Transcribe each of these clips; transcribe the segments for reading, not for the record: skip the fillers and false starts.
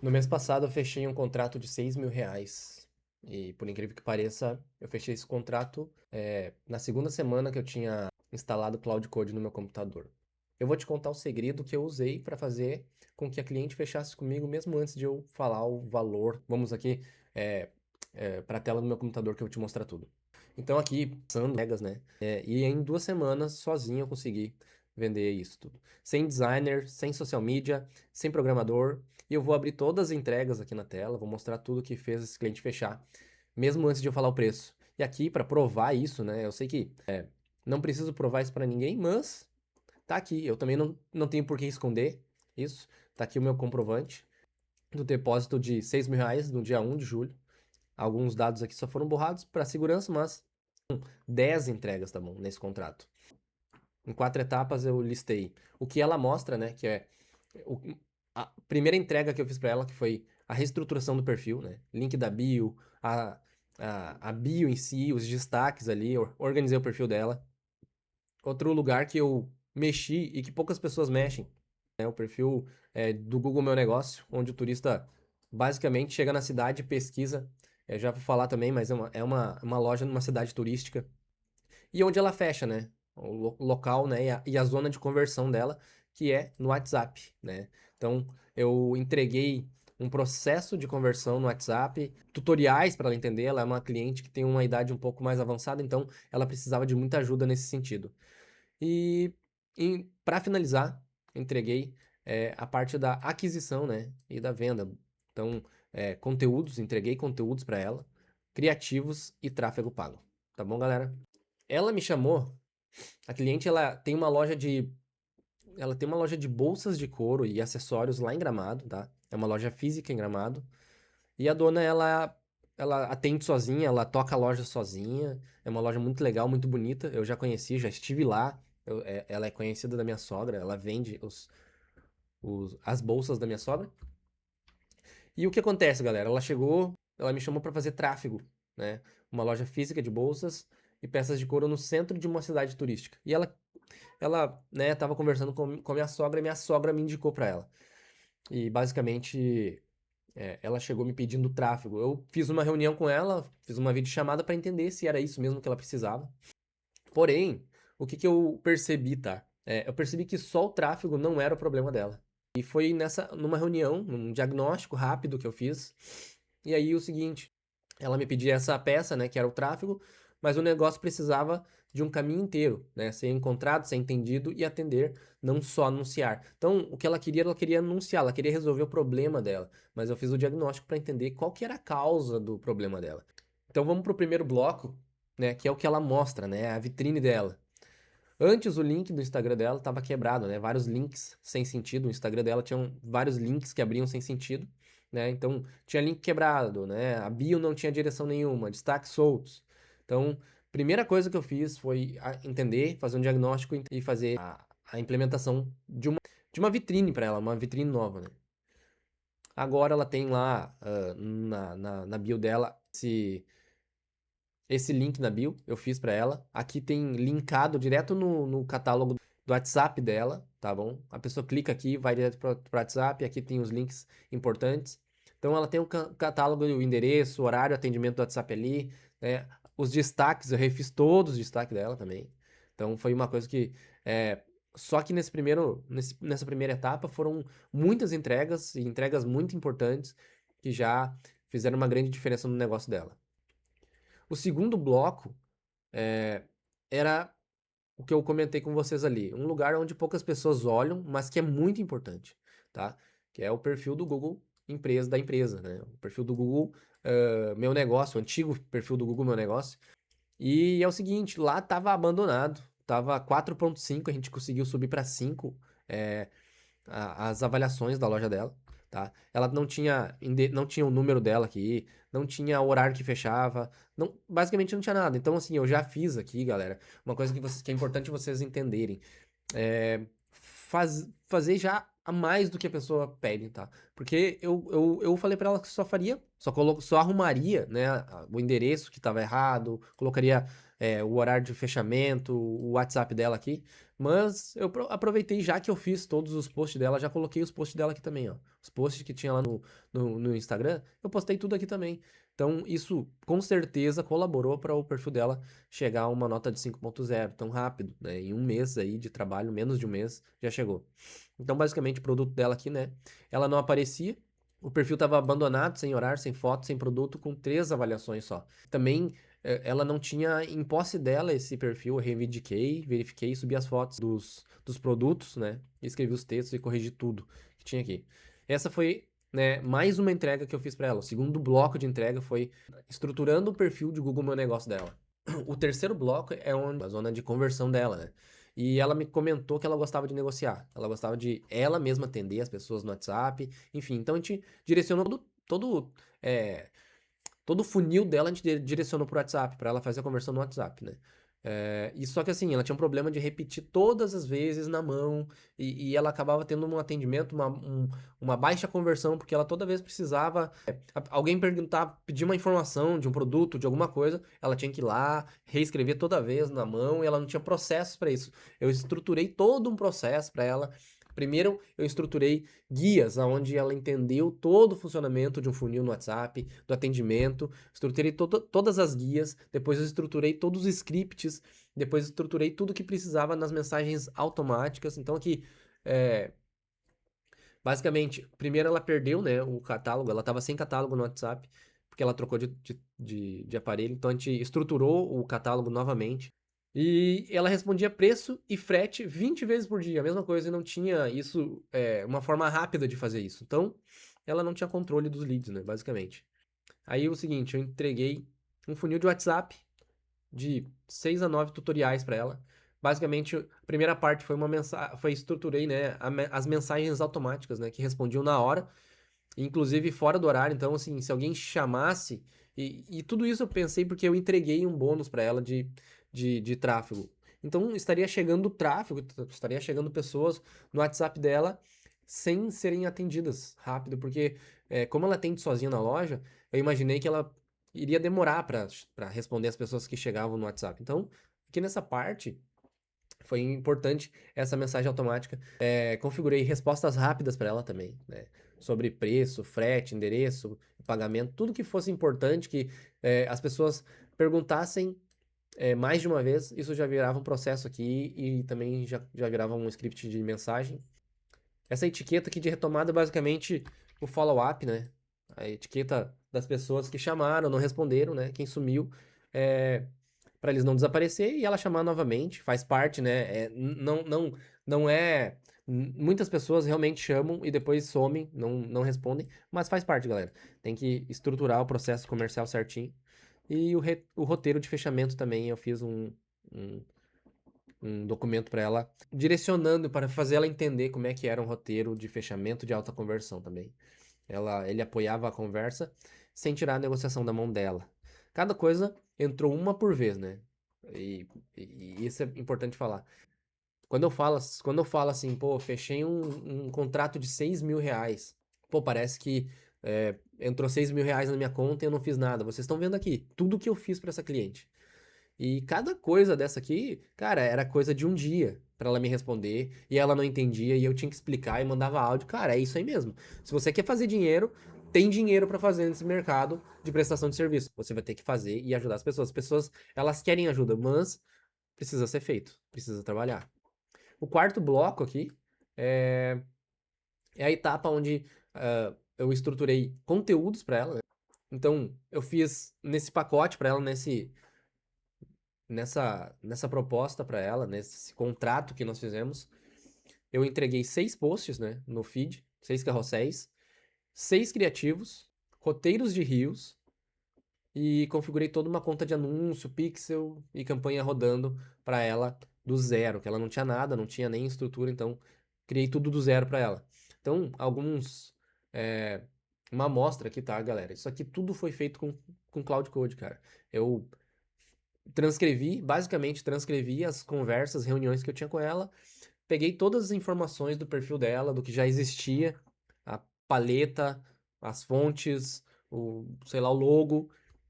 No mês passado eu fechei um contrato de R$ 6.000. E por incrível que pareça, eu fechei esse contrato na segunda semana que eu tinha instalado o Cloud Code no meu computador. Eu vou te contar o segredo que eu usei para fazer com que a cliente fechasse comigo mesmo antes de eu falar o valor. Vamos aqui para a tela do meu computador que eu vou te mostrar tudo. Então aqui, passando megas, né? E em 2 semanas, sozinho eu consegui vender isso tudo. Sem designer, sem social media, sem programador. E eu vou abrir todas as entregas aqui na tela, vou mostrar tudo que fez esse cliente fechar, mesmo antes de eu falar o preço. E aqui, para provar isso, né? Eu sei que não preciso provar isso para ninguém, mas tá aqui. Eu também não tenho por que esconder isso. Tá aqui o meu comprovante do depósito de R$ 6.000 no dia 1 de julho. Alguns dados aqui só foram borrados para segurança, mas 10 entregas, tá bom, nesse contrato. Em 4 etapas eu listei o que ela mostra, né, que é o- a primeira entrega que eu fiz para ela, que foi a reestruturação do perfil, né, link da bio, a bio em si, os destaques ali, eu organizei o perfil dela. Outro lugar que eu mexi e que poucas pessoas mexem, é o perfil do Google Meu Negócio, onde o turista basicamente chega na cidade, pesquisa, já vou falar também, mas é uma loja numa cidade turística, e onde ela fecha, né? O local, né? E a zona de conversão dela, que é no WhatsApp, né? Então, eu entreguei um processo de conversão no WhatsApp, tutoriais para ela entender. Ela é uma cliente que tem uma idade um pouco mais avançada, então ela precisava de muita ajuda nesse sentido. E, para finalizar, entreguei a parte da aquisição, né? E da venda. Então, conteúdos, entreguei conteúdos para ela, criativos e tráfego pago. Tá bom, galera? Ela me chamou, a cliente, ela tem uma loja de bolsas de couro e acessórios lá em Gramado, tá? É uma loja física em Gramado. E a dona, ela atende sozinha, ela toca a loja sozinha. É uma loja muito legal, muito bonita. Eu já conheci, já estive lá. Ela é conhecida da minha sogra, ela vende as bolsas da minha sogra. E o que acontece, galera? Ela chegou, ela me chamou para fazer tráfego, né? Uma loja física de bolsas e peças de couro no centro de uma cidade turística. E ela, né, tava conversando com a minha sogra e minha sogra me indicou pra ela. E basicamente, ela chegou me pedindo tráfego. Eu fiz uma reunião com ela, fiz uma videochamada pra entender se era isso mesmo que ela precisava. Porém, o que que eu percebi, tá? Eu percebi que só o tráfego não era o problema dela. E foi numa reunião, num diagnóstico rápido que eu fiz. E aí o seguinte, ela me pedia essa peça, né, que era o tráfego, mas o negócio precisava de um caminho inteiro, né, ser encontrado, ser entendido e atender, não só anunciar. Então, o que ela queria anunciar, ela queria resolver o problema dela, mas eu fiz o diagnóstico para entender qual que era a causa do problema dela. Então, vamos para o primeiro bloco, né, que é o que ela mostra, né, a vitrine dela. Antes o link do Instagram dela estava quebrado, né? Vários links sem sentido. O Instagram dela tinha vários links que abriam sem sentido, né? Então tinha link quebrado, né? A bio não tinha direção nenhuma, destaques soltos. Então, primeira coisa que eu fiz foi entender, fazer um diagnóstico e fazer a implementação de uma vitrine para ela, uma vitrine nova, né? Agora ela tem lá na bio dela esse link na bio, eu fiz pra ela. Aqui tem linkado direto no catálogo do WhatsApp dela, tá bom? A pessoa clica aqui, vai direto pro WhatsApp, aqui tem os links importantes. Então ela tem o catálogo, o endereço, o horário, atendimento do WhatsApp ali, né? Os destaques, eu refiz todos os destaques dela também. Então foi uma coisa que só que nessa primeira etapa foram muitas entregas, e entregas muito importantes, que já fizeram uma grande diferença no negócio dela. O segundo bloco era o que eu comentei com vocês ali, um lugar onde poucas pessoas olham, mas que é muito importante, tá? Que é o perfil do Google da empresa, né? O perfil do Google Meu Negócio, o antigo perfil do Google Meu Negócio. E é o seguinte, lá tava abandonado, tava 4.5, a gente conseguiu subir para 5, as avaliações da loja dela, tá? Ela não tinha o número dela aqui, não tinha o horário que fechava, basicamente não tinha nada. Então, assim, eu já fiz aqui, galera, uma coisa que é importante vocês entenderem. Fazer já a mais do que a pessoa pede, tá? Porque eu falei pra ela que só arrumaria, né, o endereço que tava errado, colocaria o horário de fechamento, o WhatsApp dela aqui, Mas eu aproveitei, já que eu fiz todos os posts dela, já coloquei os posts dela aqui também, ó. Os posts que tinha lá no Instagram, eu postei tudo aqui também. Então, isso com certeza colaborou para o perfil dela chegar a uma nota de 5.0 tão rápido, né? Em um mês aí de trabalho, menos de um mês, já chegou. Então, basicamente, o produto dela aqui, né? Ela não aparecia, o perfil estava abandonado, sem horário, sem foto, sem produto, com 3 avaliações só. Também ela não tinha em posse dela esse perfil, eu reivindiquei, verifiquei, subi as fotos dos produtos, né? Escrevi os textos e corrigi tudo que tinha aqui. Essa foi, né, mais uma entrega que eu fiz para ela. O segundo bloco de entrega foi estruturando o perfil de Google Meu Negócio dela. O terceiro bloco é a zona de conversão dela, né? E ela me comentou que ela gostava de negociar. Ela gostava de ela mesma atender as pessoas no WhatsApp. Enfim, então a gente direcionou todo o funil dela a gente direcionou pro WhatsApp, para ela fazer a conversão no WhatsApp, né? E só que assim, ela tinha um problema de repetir todas as vezes na mão, e ela acabava tendo um atendimento, uma baixa conversão, porque ela toda vez precisava. Alguém perguntar, pedir uma informação de um produto, de alguma coisa, ela tinha que ir lá, reescrever toda vez na mão, e ela não tinha processos para isso. Eu estruturei todo um processo para ela. Primeiro, eu estruturei guias onde ela entendeu todo o funcionamento de um funil no WhatsApp, do atendimento, estruturei todas as guias, depois eu estruturei todos os scripts, depois eu estruturei tudo que precisava nas mensagens automáticas. Então aqui, é, basicamente, primeiro ela perdeu, né, o catálogo, ela estava sem catálogo no WhatsApp, porque ela trocou de aparelho, então a gente estruturou o catálogo novamente. E ela respondia preço e frete 20 vezes por dia, a mesma coisa, e não tinha isso, uma forma rápida de fazer isso. Então, ela não tinha controle dos leads, né, basicamente. Aí o seguinte, eu entreguei um funil de WhatsApp de 6 a 9 tutoriais para ela. Basicamente, a primeira parte foi uma mensagem, foi estruturei, né, as mensagens automáticas, né, que respondiam na hora, inclusive fora do horário. Então, assim, se alguém chamasse, e tudo isso eu pensei porque eu entreguei um bônus para ela de tráfego. Então, estaria chegando tráfego, estaria chegando pessoas no WhatsApp dela sem serem atendidas rápido, porque como ela atende sozinha na loja, eu imaginei que ela iria demorar para responder as pessoas que chegavam no WhatsApp. Então, aqui nessa parte, foi importante essa mensagem automática. Configurei respostas rápidas para ela também, né? Sobre preço, frete, endereço, pagamento, tudo que fosse importante que as pessoas perguntassem mais de uma vez, isso já virava um processo aqui e também já virava um script de mensagem. Essa etiqueta aqui de retomada é basicamente o follow-up, né? A etiqueta das pessoas que chamaram, não responderam, né? Quem sumiu, para eles não desaparecer e ela chamar novamente, faz parte, né? Não é. Muitas pessoas realmente chamam e depois somem, não respondem, mas faz parte, galera. Tem que estruturar o processo comercial certinho. E o roteiro de fechamento também, eu fiz um, um documento para ela, direcionando para fazer ela entender como é que era um roteiro de fechamento de alta conversão também. Ele apoiava a conversa sem tirar a negociação da mão dela. Cada coisa entrou uma por vez, né? E isso é importante falar. Quando eu falo assim, pô, fechei um contrato de 6 mil reais. Pô, parece que entrou 6 mil reais na minha conta e eu não fiz nada. Vocês estão vendo aqui tudo que eu fiz para essa cliente. E cada coisa dessa aqui, cara, era coisa de um dia pra ela me responder e ela não entendia e eu tinha que explicar e mandava áudio. Cara, é isso aí mesmo. Se você quer fazer dinheiro, tem dinheiro pra fazer nesse mercado de prestação de serviço. Você vai ter que fazer e ajudar as pessoas. As pessoas, elas querem ajuda, mas precisa ser feito, precisa trabalhar. O quarto bloco aqui é, é a etapa onde eu estruturei conteúdos pra ela, né? Então, eu fiz nesse pacote pra ela, nessa proposta para ela, nesse contrato que nós fizemos, eu entreguei 6 posts, né, no feed, 6 carrosséis, 6 criativos, roteiros de rios e configurei toda uma conta de anúncio, pixel e campanha rodando para ela do zero, que ela não tinha nada, não tinha nem estrutura, então criei tudo do zero para ela. Então, é, uma amostra aqui, tá, galera? Isso aqui tudo foi feito com Cloud Code, cara. Eu basicamente transcrevi as conversas, reuniões que eu tinha com ela, peguei todas as informações do perfil dela, do que já existia, a paleta, as fontes, sei lá, o logo.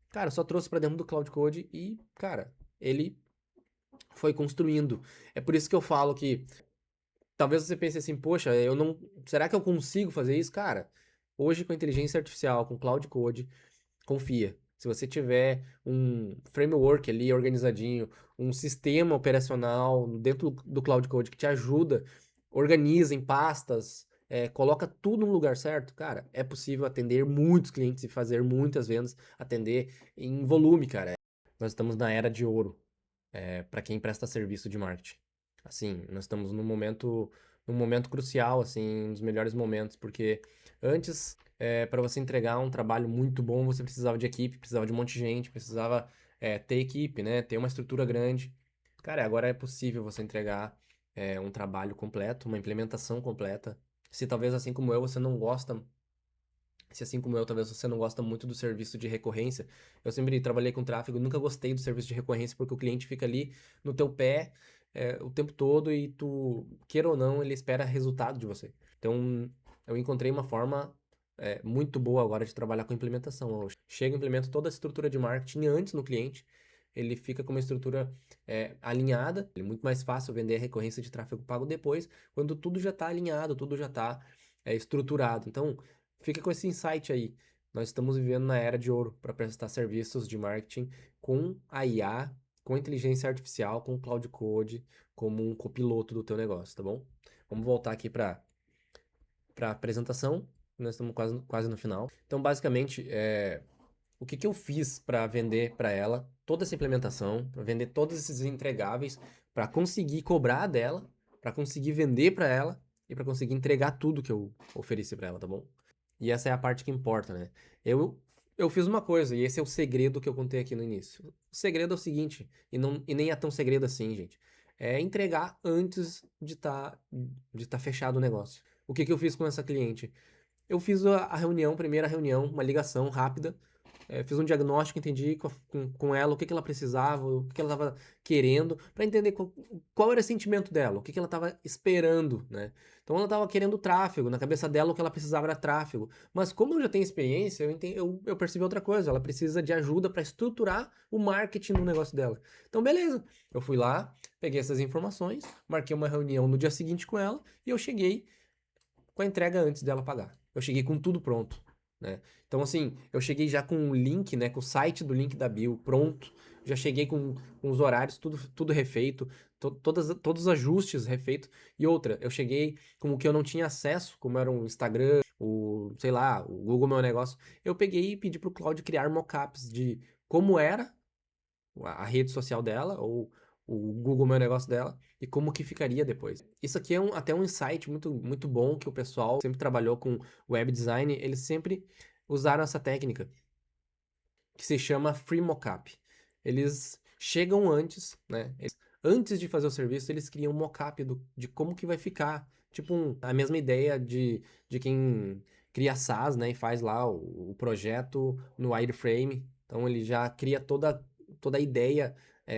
Cara, só trouxe para dentro do Cloud Code e, cara, ele foi construindo. É por isso que eu falo que talvez você pense assim, poxa, eu não, será que eu consigo fazer isso? Cara, hoje com inteligência artificial, com cloud code, confia. Se você tiver um framework ali organizadinho, um sistema operacional dentro do Cloud Code que te ajuda, organiza em pastas, coloca tudo no lugar certo, cara, é possível atender muitos clientes e fazer muitas vendas, atender em volume, cara. Nós estamos na era de ouro, para quem presta serviço de marketing. Assim, nós estamos num momento crucial, assim, um dos melhores momentos, porque antes, para você entregar um trabalho muito bom, você precisava de equipe, precisava de um monte de gente, precisava ter equipe, né? Ter uma estrutura grande. Cara, agora é possível você entregar um trabalho completo, uma implementação completa. Se talvez assim como eu, você não gosta se assim como eu, talvez você não gosta muito do serviço de recorrência, eu sempre trabalhei com tráfego, nunca gostei do serviço de recorrência porque o cliente fica ali no teu pé o tempo todo e tu, queira ou não, ele espera resultado de você. Então, eu encontrei uma forma muito boa agora de trabalhar com implementação. Eu chego e implemento toda a estrutura de marketing antes no cliente, ele fica com uma estrutura alinhada, é muito mais fácil vender a recorrência de tráfego pago depois, quando tudo já está alinhado, tudo já está estruturado. Então, fica com esse insight aí. Nós estamos vivendo na era de ouro para prestar serviços de marketing com a IA, com inteligência artificial, com cloud code, como um copiloto do teu negócio, tá bom? Vamos voltar aqui para a apresentação. Nós estamos quase no final. Então, basicamente, o que eu fiz para vender para ela toda essa implementação, para vender todos esses entregáveis, para conseguir cobrar dela, para conseguir vender para ela e para conseguir entregar tudo que eu ofereci para ela, tá bom? E essa é a parte que importa, né? Eu fiz uma coisa, e esse é o segredo que eu contei aqui no início. O segredo é o seguinte, e nem é tão segredo assim, gente. É entregar antes de tá fechado o negócio. O que eu fiz com essa cliente? Eu fiz a reunião, primeira reunião, uma ligação rápida, fiz um diagnóstico, entendi com ela o que ela precisava, o que ela estava querendo, para entender qual era o sentimento dela, o que ela estava esperando, né? Então ela estava querendo tráfego, na cabeça dela o que ela precisava era tráfego. Mas como eu já tenho experiência, eu percebi outra coisa, ela precisa de ajuda para estruturar o marketing do negócio dela. Então beleza, eu fui lá, peguei essas informações, marquei uma reunião no dia seguinte com ela e eu cheguei com a entrega antes dela pagar. Eu cheguei com tudo pronto, né? Então, assim, eu cheguei já com o link, né? Com o site do link da Bill pronto. Já cheguei com os horários, tudo refeito, todos os ajustes refeitos. E outra, eu cheguei com o que eu não tinha acesso, como era o Instagram, sei lá, o Google Meu Negócio. Eu peguei e pedi pro Claudio criar mockups de como era a rede social dela, ou o Google Meu Negócio dela, e como que ficaria depois. Isso aqui é até um insight muito, muito bom que o pessoal sempre trabalhou com web design, eles sempre usaram essa técnica, que se chama Free Mockup. Eles chegam antes, né? Antes de fazer o serviço, eles criam um mockup de como que vai ficar. Tipo, a mesma ideia de quem cria SaaS, né? E faz lá o projeto no wireframe. Então, ele já cria toda a ideia,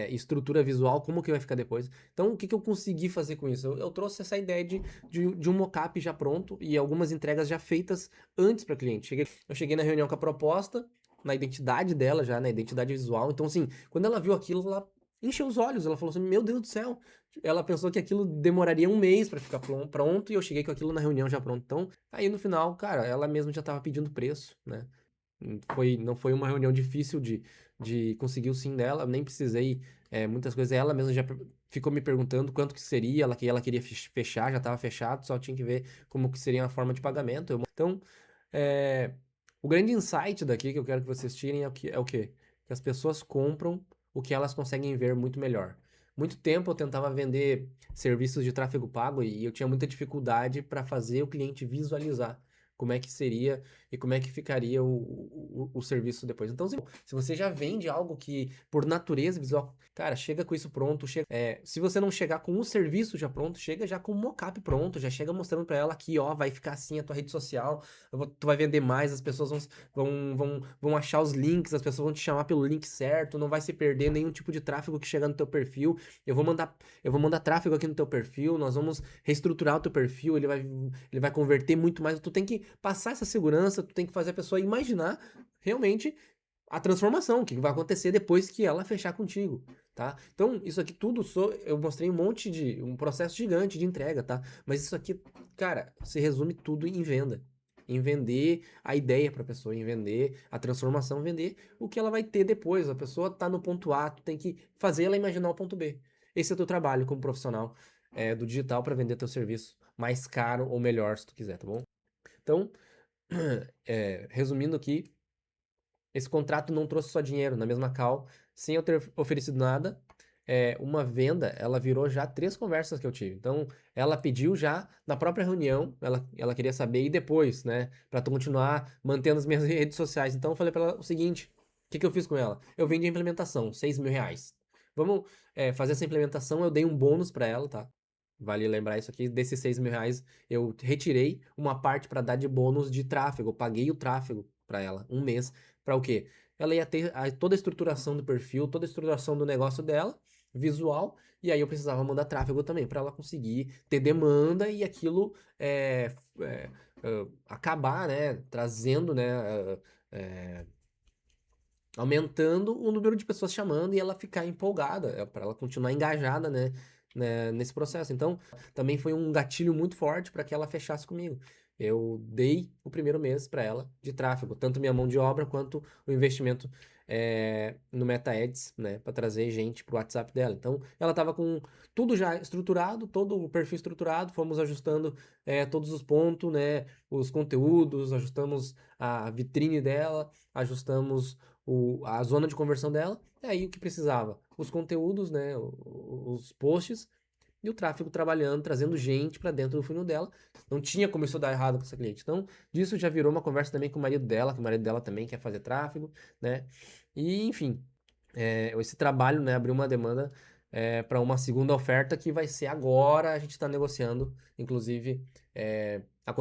estrutura visual, como que vai ficar depois. Então, o que eu consegui fazer com isso? Eu trouxe essa ideia de um mockup já pronto e algumas entregas já feitas antes para cliente. Eu cheguei na reunião com a proposta, na identidade dela já, na identidade visual. Então, assim, quando ela viu aquilo, ela encheu os olhos. Ela falou assim: Meu Deus do céu. Ela pensou que aquilo demoraria um mês para ficar pronto e eu cheguei com aquilo na reunião já pronto. Então, aí no final, cara, ela mesma já tava pedindo preço, né? Não foi uma reunião difícil de conseguir o sim dela, nem precisei muitas coisas. Ela mesma já ficou me perguntando quanto que seria, ela queria fechar, já estava fechado, só tinha que ver como que seria a forma de pagamento. Então, é, o grande insight daqui que eu quero que vocês tirem é o quê? Que as pessoas compram o que elas conseguem ver muito melhor. Muito tempo eu tentava vender serviços de tráfego pago e eu tinha muita dificuldade para fazer o cliente visualizar como é que seria e como é que ficaria o serviço depois. Então, se você já vende algo que, por natureza visual, cara, chega com isso pronto. Se você não chegar com o serviço já pronto, chega já com o mockup pronto, já chega mostrando para ela aqui, ó, vai ficar assim a tua rede social, tu vai vender mais, as pessoas vão achar os links, as pessoas vão te chamar pelo link certo, não vai se perder nenhum tipo de tráfego que chega no teu perfil. Eu vou mandar tráfego aqui no teu perfil, nós vamos reestruturar o teu perfil, ele vai converter muito mais. Tu tem que passar essa segurança, tu tem que fazer a pessoa imaginar realmente a transformação, o que vai acontecer depois que ela fechar contigo, tá? Então, isso aqui tudo eu mostrei um processo gigante de entrega, tá? Mas isso aqui, cara, se resume tudo em venda. Em vender a ideia para a pessoa, em vender a transformação, vender o que ela vai ter depois. A pessoa tá no ponto A, tu tem que fazer ela imaginar o ponto B. Esse é o teu trabalho como profissional do digital para vender teu serviço mais caro ou melhor, se tu quiser, tá bom? Então, resumindo aqui, esse contrato não trouxe só dinheiro na mesma call, sem eu ter oferecido nada. Uma venda, ela virou já 3 conversas que eu tive. Então, ela pediu já na própria reunião, ela queria saber e depois, né, para tu continuar mantendo as minhas redes sociais. Então, eu falei para ela o seguinte: o que que eu fiz com ela? Eu vendi a implementação, R$ 6.000. Vamos, fazer essa implementação. Eu dei um bônus para ela, tá? Vale lembrar isso aqui. Desses R$ 6.000, eu retirei uma parte para dar de bônus de tráfego. Eu paguei o tráfego para ela, um mês. Para o quê? Ela ia ter toda a estruturação do perfil, toda a estruturação do negócio dela, visual, e aí eu precisava mandar tráfego também para ela conseguir ter demanda e aquilo acabar, né, trazendo, né, aumentando o número de pessoas chamando e ela ficar empolgada, para ela continuar engajada, né, nesse processo. Então, também foi um gatilho muito forte para que ela fechasse comigo. Eu dei o primeiro mês para ela de tráfego, tanto minha mão de obra quanto o investimento no Meta Ads, né, para trazer gente para o WhatsApp dela. Então, ela estava com tudo já estruturado, todo o perfil estruturado, fomos ajustando todos os pontos, né, os conteúdos, ajustamos a vitrine dela, ajustamos a zona de conversão dela, é aí o que precisava. Os conteúdos, né, os posts e o tráfego trabalhando, trazendo gente para dentro do funil dela. Não tinha como isso dar errado com essa cliente. Então, disso já virou uma conversa também com o marido dela, que o marido dela também quer fazer tráfego, né? E, enfim, esse trabalho, né, abriu uma demanda para uma segunda oferta que vai ser agora. A gente está negociando, inclusive, a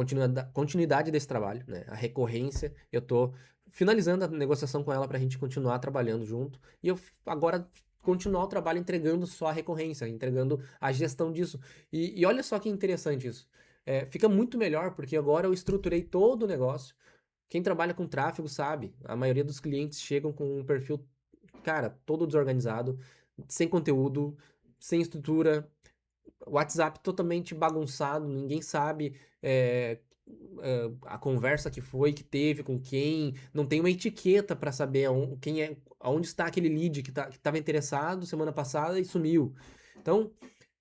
continuidade desse trabalho, né? A recorrência. Eu estou finalizando a negociação com ela para a gente continuar trabalhando junto. E eu agora continuar o trabalho entregando só a recorrência, entregando a gestão disso. E olha só que interessante isso. Fica muito melhor porque agora eu estruturei todo o negócio. Quem trabalha com tráfego sabe, a maioria dos clientes chegam com um perfil, cara, todo desorganizado, sem conteúdo, sem estrutura, WhatsApp totalmente bagunçado, ninguém sabe a conversa que foi, que teve com quem, não tem uma etiqueta para saber aonde está aquele lead que estava interessado semana passada e sumiu. Então,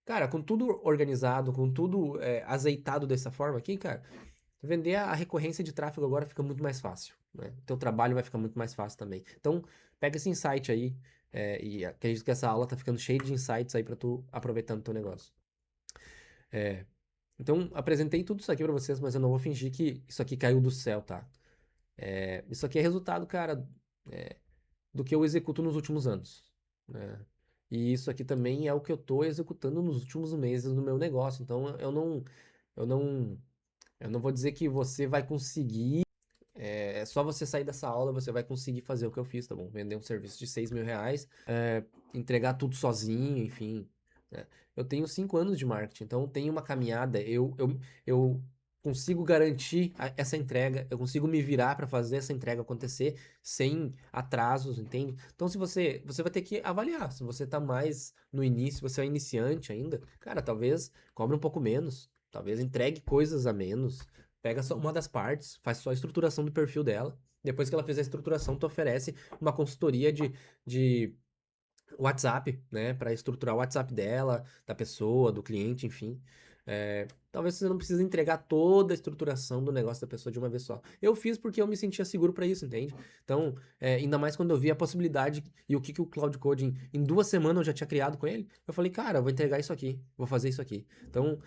cara, com tudo organizado, com tudo azeitado dessa forma aqui, cara, vender a recorrência de tráfego agora fica muito mais fácil, né? O teu trabalho vai ficar muito mais fácil também. Então, pega esse insight aí, e acredito que essa aula tá ficando cheia de insights aí para tu aproveitar no teu negócio. Então, apresentei tudo isso aqui para vocês, mas eu não vou fingir que isso aqui caiu do céu, tá? Isso aqui é resultado, cara, do que eu executo nos últimos anos, né? E isso aqui também é o que eu tô executando nos últimos meses no meu negócio. Então, eu não, eu não vou dizer que você vai conseguir. É só você sair dessa aula, você vai conseguir fazer o que eu fiz, tá bom? Vender um serviço de R$ 6.000, entregar tudo sozinho, enfim, né? Eu tenho 5 anos de marketing, então tem uma caminhada, eu consigo garantir essa entrega, eu consigo me virar para fazer essa entrega acontecer sem atrasos, entende? Então se você vai ter que avaliar, se você tá mais no início, você é iniciante ainda, cara, talvez cobre um pouco menos, talvez entregue coisas a menos, pega só uma das partes, faz só a estruturação do perfil dela. Depois que ela fizer a estruturação, tu oferece uma consultoria de WhatsApp, né? Para estruturar o WhatsApp dela, da pessoa, do cliente, enfim. Talvez você não precise entregar toda a estruturação do negócio da pessoa de uma vez só. Eu fiz porque eu me sentia seguro para isso, entende? Então, ainda mais quando eu vi a possibilidade e o que o Cloud Coding, em 2 semanas eu já tinha criado com ele, eu falei, cara, eu vou entregar isso aqui, vou fazer isso aqui. Então,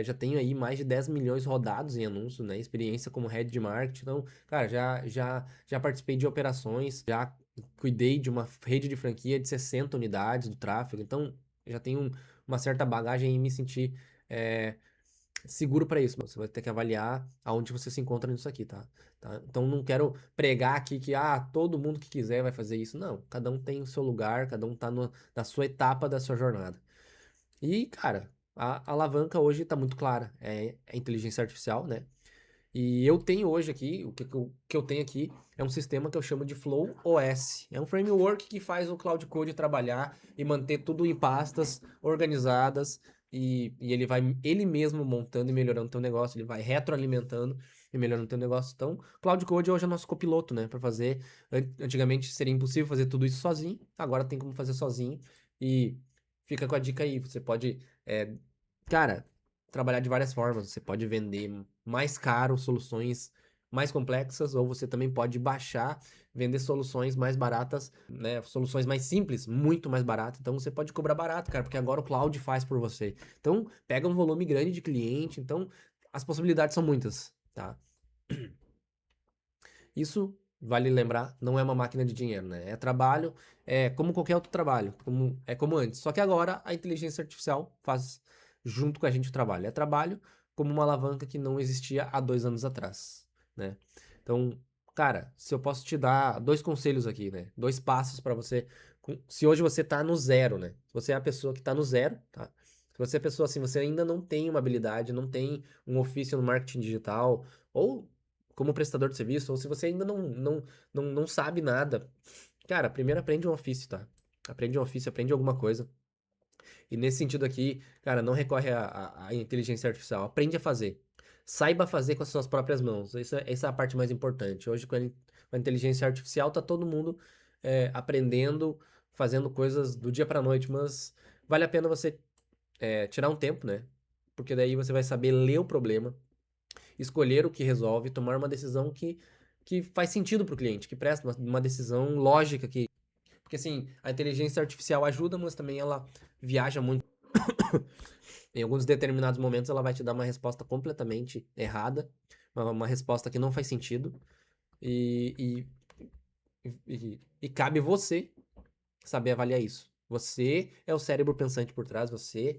já tenho aí mais de 10 milhões rodados em anúncio, né? Experiência como head de marketing. Então, cara, já participei de operações, já cuidei de uma rede de franquia de 60 unidades do tráfego, então já tenho uma certa bagagem em me sentir é, seguro para isso. Você vai ter que avaliar aonde você se encontra nisso aqui, tá? Então não quero pregar aqui que todo mundo que quiser vai fazer isso. Não, cada um tem o seu lugar, cada um tá na sua etapa da sua jornada. E, cara, a alavanca hoje tá muito clara. É a inteligência artificial, né? E eu tenho hoje aqui, o que eu tenho aqui é um sistema que eu chamo de Flow OS. É um framework que faz o Cloud Code trabalhar e manter tudo em pastas organizadas e ele vai ele mesmo montando e melhorando o teu negócio, ele vai retroalimentando e melhorando o teu negócio. Então, Cloud Code hoje é o nosso copiloto, né, para fazer. Antigamente seria impossível fazer tudo isso sozinho, agora tem como fazer sozinho e fica com a dica aí, você pode, cara, trabalhar de várias formas. Você pode vender mais caro soluções mais complexas, ou você também pode baixar, vender soluções mais baratas, né? Soluções mais simples, muito mais baratas. Então você pode cobrar barato, cara, porque agora o cloud faz por você. Então, pega um volume grande de cliente. Então, as possibilidades são muitas, tá? Isso, vale lembrar, não é uma máquina de dinheiro, né? É trabalho, é como qualquer outro trabalho, é como antes. Só que agora a inteligência artificial faz junto com a gente o trabalho. É trabalho como uma alavanca que não existia há 2 anos atrás, né? Então, cara, se eu posso te dar dois conselhos aqui, né? Dois passos para você. Se hoje você tá no zero, né? Se você é a pessoa que tá no zero, tá? Se você é a pessoa assim, você ainda não tem uma habilidade, não tem um ofício no marketing digital, ou como prestador de serviço, ou se você ainda não sabe nada, cara, primeiro aprende um ofício, tá? Aprende um ofício, aprende alguma coisa. E nesse sentido aqui, cara, não recorre à inteligência artificial. Aprende a fazer. Saiba fazer com as suas próprias mãos. Essa é a parte mais importante. Hoje, com a inteligência artificial, tá todo mundo aprendendo, fazendo coisas do dia pra noite, mas vale a pena você tirar um tempo, né? Porque daí você vai saber ler o problema, escolher o que resolve, tomar uma decisão que faz sentido para o cliente, que presta uma decisão lógica que. Porque assim, a inteligência artificial ajuda, mas também ela viaja muito. Em alguns determinados momentos ela vai te dar uma resposta completamente errada, uma resposta que não faz sentido. E, e cabe você saber avaliar isso. Você é o cérebro pensante por trás, você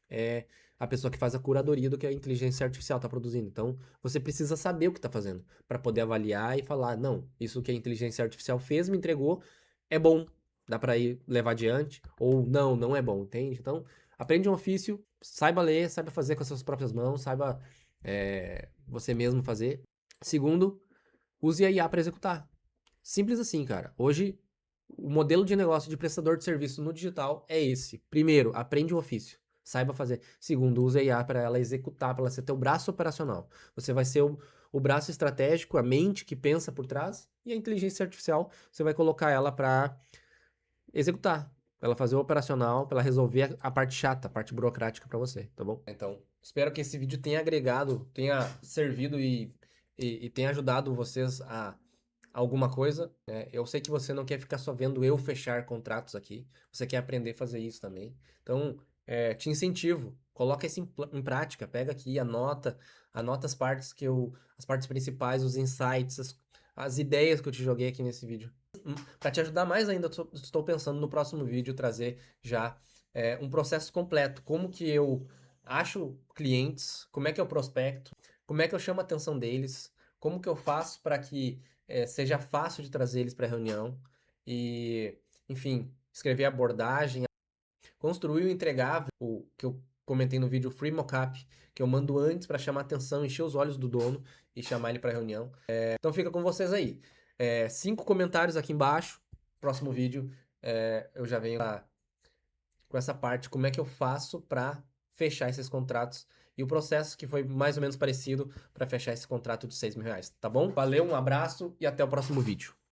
é a pessoa que faz a curadoria do que a inteligência artificial está produzindo. Então, você precisa saber o que está fazendo para poder avaliar e falar, não, isso que a inteligência artificial fez, me entregou, é bom, dá para ir levar adiante, ou não, não é bom, entende? Então, aprende um ofício, saiba ler, saiba fazer com as suas próprias mãos, saiba você mesmo fazer. Segundo, use a IA para executar. Simples assim, cara. Hoje, o modelo de negócio de prestador de serviço no digital é esse. Primeiro, aprende um ofício. Saiba fazer. Segundo, use a IA para ela executar, para ela ser teu braço operacional. Você vai ser o braço estratégico, a mente que pensa por trás, e a inteligência artificial, você vai colocar ela para executar, para ela fazer o operacional, para ela resolver a parte chata, a parte burocrática para você, tá bom? Então, espero que esse vídeo tenha agregado, tenha servido e tenha ajudado vocês a alguma coisa. Eu sei que você não quer ficar só vendo eu fechar contratos aqui, você quer aprender a fazer isso também. Então, te incentivo, coloca isso em prática, pega aqui, anota as partes principais, os insights, as ideias que eu te joguei aqui nesse vídeo. Para te ajudar mais ainda, eu estou pensando no próximo vídeo trazer já um processo completo, como que eu acho clientes, como é que eu prospecto, como é que eu chamo a atenção deles, como que eu faço para que seja fácil de trazer eles para a reunião e, enfim, escrever abordagem, construir o entregável, o que eu comentei no vídeo Free Mockup, que eu mando antes para chamar atenção, encher os olhos do dono e chamar ele para reunião. Então fica com vocês aí. 5 comentários aqui embaixo. Próximo vídeo eu já venho com essa parte, como é que eu faço para fechar esses contratos e o processo que foi mais ou menos parecido para fechar esse contrato de R$ 6.000, tá bom? Valeu, um abraço e até o próximo vídeo.